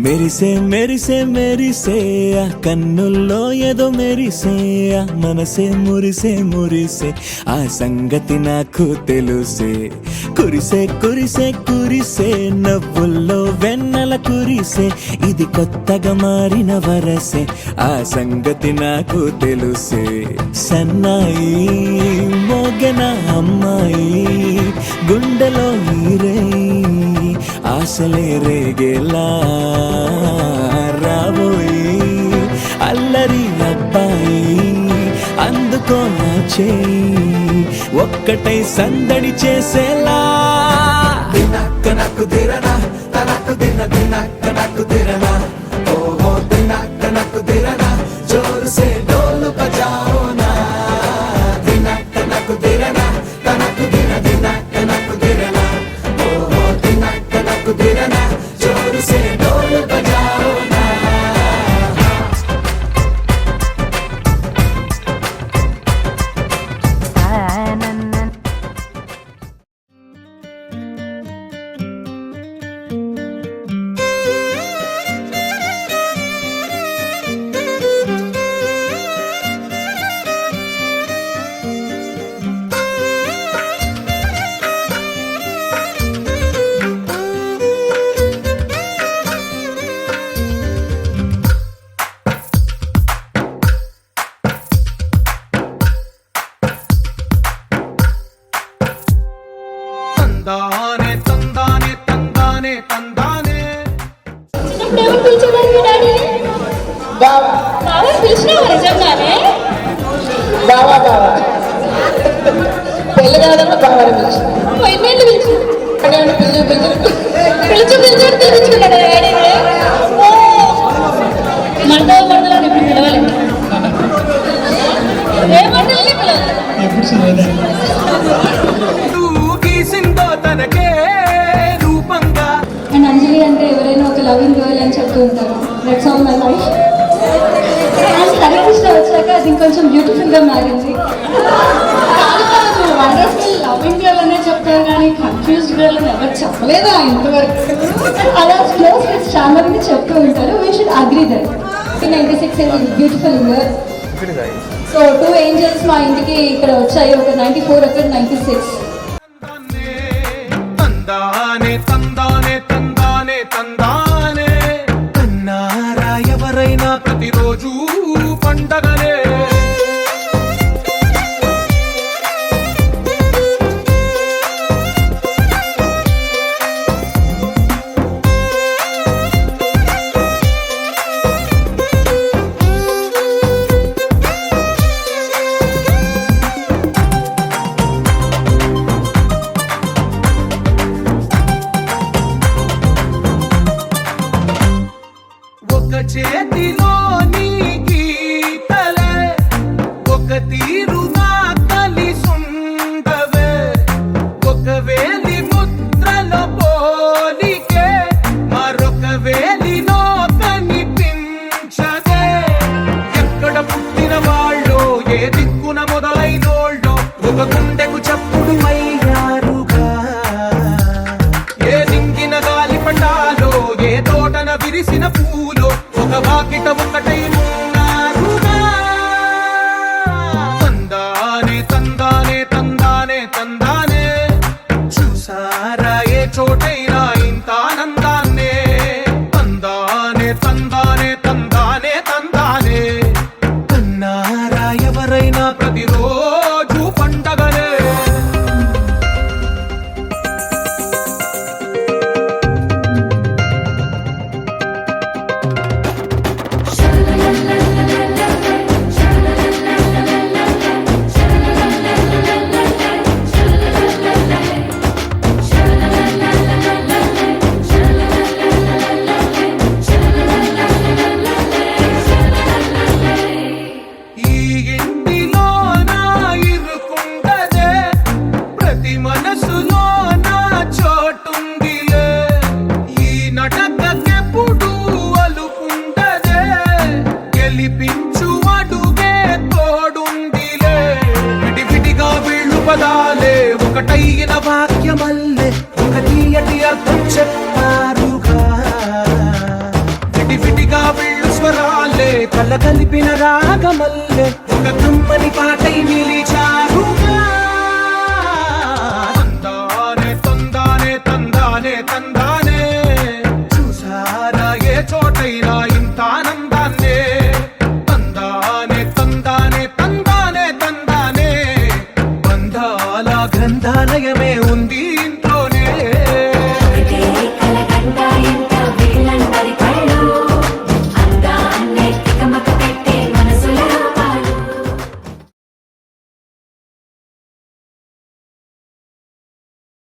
మెరిసే మెరిసే మెరిసే ఆ కన్నుల్లో ఏదో మెరిసే ఆ మనసే మురిసే మురిసే ఆ సంగతి నాకు తెలుసే. కురిసే కురిసే కురిసే నవ్వుల్లో వెన్నెల కురిసే ఇది కొత్తగా మారిన వరసే ఆ సంగతి నాకు తెలుసే. సన్నాయి మోగెన అమ్మాయి గుండెలో ఈరే ఆశలే రేగేలా రాబోయి అల్లరి అబ్బాయి అందుకో నా చేయి ఒక్కటై సందడి చేసేలా. దినక్క నాకు దిరనా తనకు దిన దినక్క నాకు దిరనా ఓహో దినక్క నాకు దిరనా జోరు సే డోలు బజాओ నా. దినక్క నాకు దిరనా తనకు దిన దినక్క నాకు దిరనా ఓహో దినక్క నాకు దిరనా జోరు సే డోలు బజాओ నా. తందానే తందానే తందానే తందానే. చిన్నప్పుడు ఎవరు పిలిచేవారు మీ డాడీని? బావా. బావా పిలిచినావా నిజంగానే? బావా బావా పెళ్ళి కాదన్న బావని పిలిచి ఎన్నేళ్ళు పిలిచి పిలిచి పిలిచి పిలిచి పిలిపించుకున్నాడు డాడీని. మండవ మండలాన్ని ఇప్పుడు పిలవలేదు. ఏ మండలిని పిలవలేదు. గీసిందో తనకే రూపంగా. అండ్ అంజలి అంటే ఎవరైనా ఒక లవింగ్ గర్ల్ అని చెప్తూ ఉంటారు. That's all my life. And Harikrishna వచ్చాక అది ఇంకొంచెం బ్యూటిఫుల్ గా మారింది. వండర్ఫుల్ లవింగ్ గర్ల్ అనే చెప్తారు కానీ కన్ఫ్యూజ్డ్ గర్ల్ అని ఎవరు చెప్పలేదా ఇంతవరకు. అలా క్లోజ్ ఫ్రెండ్స్ చాలా మంది చెప్తూ ఉంటారు. We should agree that 96 is beautiful year. So 2 angels మా ఇంటికి ఇక్కడ వచ్చాయి. ఒక 94 ఒకటి 96. తందానే తందానే తందానే తందానే. కన్నారా ఎవరైనా ప్రతిరోజు పండగనే. ఒక చేతిలో నీ గీతలే ఒక తీరుగా కలిసుండవే. ఒక వేలి ముద్రలో పోలికే మరొక వేలిలో కనిపించదే. ఎక్కడ పుట్టిన వాళ్ళో ఏ దిక్కున మొదలైనోళ్ళో ఒక గుండెకు చప్పుడు అయ్యారుగా. ఏ దింగిన గాలి పండాలో ఏ తోటన విరిసిన పూలో ఒక వాకిట ఒకటై ఉన్నారుగా. తందానే తందానే తందానే తందానే. చూసారా ఏ చోటైనా ఇంత ఆనందాన్నే. తందానే తందానే తందానే తందానే. కన్నారా ఎవరైనా ప్రతిరోజు పండగనే. Sha కల కలిపిన రాగమల్లె ఒక కమ్మని పాటై నిలిచి